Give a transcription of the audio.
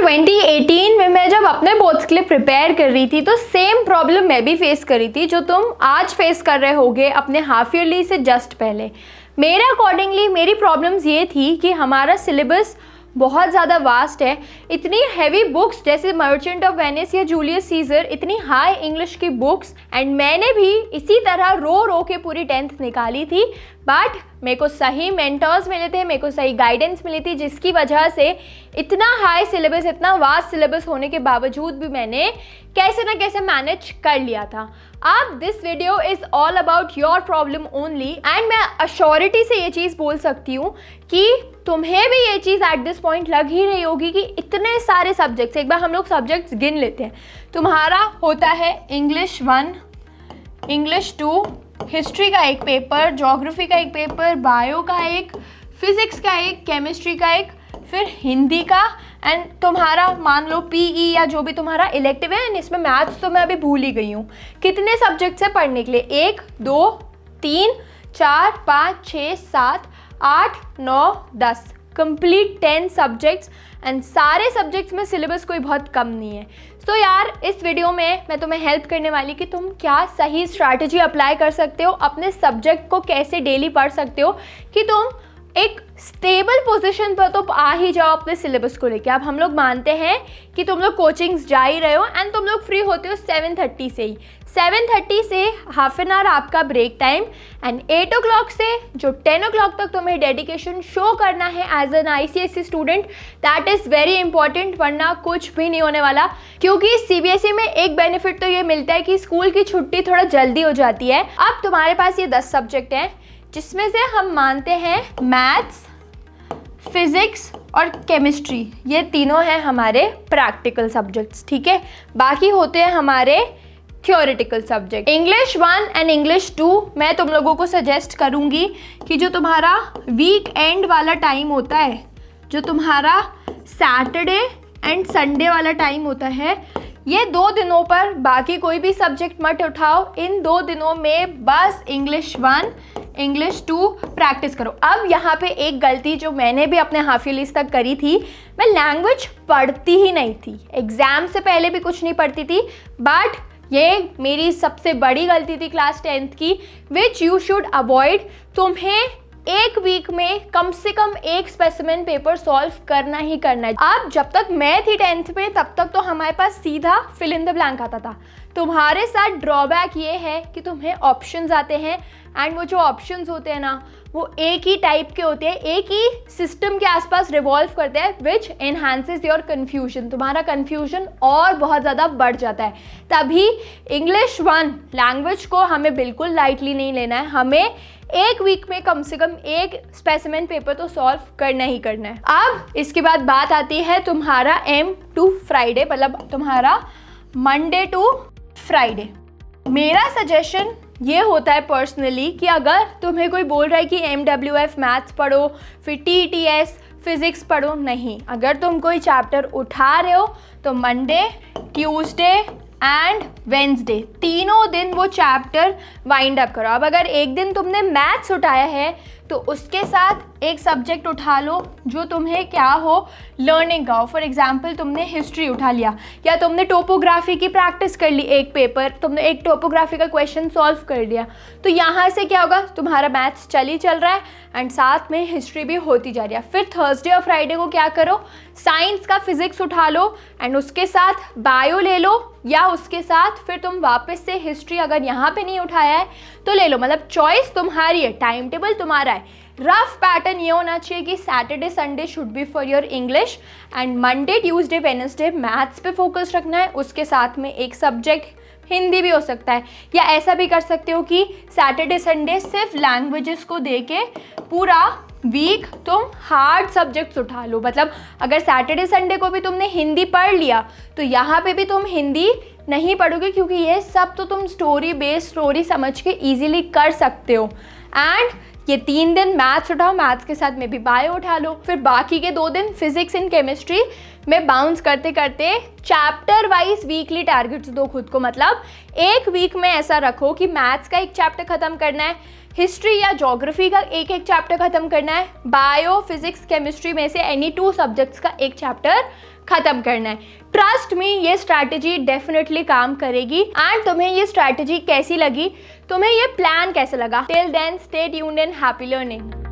2018 में मैं जब अपने बोर्ड्स के लिए प्रिपेयर कर रही थी तो सेम प्रॉब्लम मैं भी फेस कर रही थी जो तुम आज फेस कर रहे होगे अपने हाफ ईयरली से जस्ट पहले। मेरे अकॉर्डिंगली मेरी प्रॉब्लम्स ये थी कि हमारा सिलेबस बहुत ज़्यादा वास्ट है। इतनी हैवी बुक्स जैसे मर्चेंट ऑफ वेनिस या जूलियस सीजर, इतनी हाई इंग्लिश की बुक्स, एंड मैंने भी इसी तरह रो रो के पूरी 10th निकाली थी। बट मेरे को सही मेंटर्स मिले थे, मेरे को सही गाइडेंस मिली थी, जिसकी वजह से इतना हाई सिलेबस, इतना वास्ट सिलेबस होने के बावजूद भी मैंने कैसे ना कैसे मैनेज कर लिया था। अब this video is all about your problem only, and मैं अश्योरिटी से ये चीज़ बोल सकती हूँ कि तुम्हें भी ये चीज़ एट दिस पॉइंट लग ही रही होगी कि इतने सारे सब्जेक्ट्स, एक बार हम लोग सब्जेक्ट्स गिन लेते हैं। तुम्हारा होता है इंग्लिश 1, इंग्लिश 2, हिस्ट्री का एक पेपर, ज्योग्राफी का एक पेपर, बायो का एक, फिजिक्स का एक, केमिस्ट्री का एक, फिर हिंदी का, एंड तुम्हारा मान लो पीई या जो भी तुम्हारा इलेक्टिव है। एंड इसमें मैथ्स तो मैं अभी भूल ही गई हूँ। कितने सब्जेक्ट्स है पढ़ने के लिए? 1 2 3 4 5 6 7 8 9 10, कंप्लीट 10 सब्जेक्ट्स, एंड सारे सब्जेक्ट्स में सिलेबस कोई बहुत कम नहीं है। तो यार इस वीडियो में मैं तुम्हें हेल्प करने वाली कि तुम क्या सही स्ट्रैटेजी अप्लाई कर सकते हो, अपने सब्जेक्ट को कैसे डेली पढ़ सकते हो कि तुम एक स्टेबल पोजीशन पर तो आ ही जाओ अपने सिलेबस को लेके। अब हम लोग मानते हैं कि तुम लोग कोचिंग्स जा ही रहे हो एंड तुम लोग फ्री होते हो 7:30 से ही। 7:30 से हाफ एन आवर आपका ब्रेक टाइम, एंड 8 o'clock से जो 10 o'clock तक तुम्हें डेडिकेशन शो करना है as an ICSE student, that is very important, वरना कुछ भी नहीं होने वाला। क्योंकि CBSE में एक बेनिफिट तो ये मिलता है कि स्कूल की छुट्टी थोड़ा जल्दी हो जाती है। अब तुम्हारे पास ये 10 सब्जेक्ट हैं, जिसमें से हम मानते हैं मैथ्स, फिजिक्स और केमिस्ट्री, ये तीनों हैं हमारे प्रैक्टिकल सब्जेक्ट्स, ठीक है। बाकी होते हैं हमारे theoretical subject. English 1 and English 2 मैं तुम लोगों को सजेस्ट करूंगी कि जो तुम्हारा वीक एंड वाला टाइम होता है, जो तुम्हारा सैटरडे एंड संडे वाला टाइम होता है, ये 2 दिनों पर बाकी कोई भी सब्जेक्ट मत उठाओ। इन 2 दिनों में बस इंग्लिश 1 इंग्लिश 2 प्रैक्टिस करो। अब यहाँ पे एक गलती जो मैंने भी अपने हाफ ईयरली तक करी थी, मैं लैंग्वेज पढ़ती ही नहीं थी। एग्ज़ाम से पहले भी कुछ नहीं पढ़ती थी, बट ये मेरी सबसे बड़ी गलती थी क्लास 10th की, विच यू शुड अवॉइड। तुम्हें एक वीक में कम से कम एक स्पेसिमेन पेपर सॉल्व करना ही करना है। अब जब तक मैं थी 10th में, तब तक तो हमारे पास सीधा फिल इन द ब्लैंक आता था। तुम्हारे साथ ड्रॉबैक ये है कि तुम्हें ऑप्शंस आते हैं, एंड वो जो ऑप्शंस होते हैं ना, वो एक ही टाइप के होते हैं, एक ही सिस्टम के आसपास रिवॉल्व करते हैं, विच एनहांसेस योर कन्फ्यूजन। तुम्हारा कन्फ्यूजन और बहुत ज़्यादा बढ़ जाता है। तभी इंग्लिश 1 लैंग्वेज को हमें बिल्कुल लाइटली नहीं लेना है। हमें एक वीक में कम से कम एक स्पेसिमेन पेपर तो सॉल्व करना ही करना है। अब इसके बाद बात आती है तुम्हारा M to फ्राइडे, मतलब तुम्हारा मंडे टू फ्राइडे। मेरा सजेशन ये होता है पर्सनली कि अगर तुम्हें कोई बोल रहा है कि MWF मैथ्स पढ़ो, फिर TTS फिज़िक्स पढ़ो, नहीं। अगर तुम कोई चैप्टर उठा रहे हो तो मंडे, ट्यूसडे एंड वेंसडे तीनों दिन वो चैप्टर वाइंड अप करो। अब अगर एक दिन तुमने मैथ्स उठाया है तो उसके साथ एक सब्जेक्ट उठा लो जो तुम्हें क्या हो, लर्निंग का हो। फॉर एग्जांपल तुमने हिस्ट्री उठा लिया, या तुमने टोपोग्राफी की प्रैक्टिस कर ली, एक पेपर तुमने एक टोपोग्राफी का क्वेश्चन सॉल्व कर लिया, तो यहाँ से क्या होगा, तुम्हारा मैथ्स चल रहा है एंड साथ में हिस्ट्री भी होती जा रही है। फिर थर्सडे और फ्राइडे को क्या करो, साइंस का फिजिक्स उठा लो एंड उसके साथ बायो ले लो, या उसके साथ फिर तुम वापस से हिस्ट्री अगर यहाँ पे नहीं उठाया है तो ले लो। मतलब चॉइस तुम्हारी है, टाइम टेबल तुम्हारा है। रफ पैटर्न ये होना चाहिए कि Saturday Sunday should be for your English, and Monday Tuesday Wednesday maths पे फोकस रखना है। उसके साथ में एक सब्जेक्ट हिंदी भी हो सकता है, या ऐसा भी कर सकते हो कि सैटरडे संडे सिर्फ लैंग्वेजेस को दे के पूरा वीक तुम हार्ड सब्जेक्ट्स उठा लो। मतलब अगर सैटरडे संडे को भी तुमने हिंदी पढ़ लिया तो यहाँ पे भी तुम हिंदी नहीं पढ़ोगे, क्योंकि ये सब तो तुम स्टोरी बेस्ड स्टोरी समझ के ईजिली कर सकते हो। एंड ये 3 दिन मैथ्स उठाओ, मैथ्स के साथ में भी बायो उठा लो, फिर बाकी के 2 दिन फिजिक्स एंड केमिस्ट्री में बाउंस करते करते चैप्टर वाइज वीकली टारगेट्स दो खुद को। मतलब एक वीक में ऐसा रखो कि मैथ्स का एक चैप्टर ख़त्म करना है, हिस्ट्री या ज्योग्राफी का एक एक चैप्टर ख़त्म करना है, बायो फिजिक्स केमिस्ट्री में से एनी 2 सब्जेक्ट्स का एक चैप्टर खत्म करना है। ट्रस्ट मी, ये स्ट्रैटेजी डेफिनेटली काम करेगी। एंड तुम्हें ये स्ट्रैटेजी कैसी लगी, तुम्हें ये प्लान कैसे लगा? Till then stay tuned and happy learning.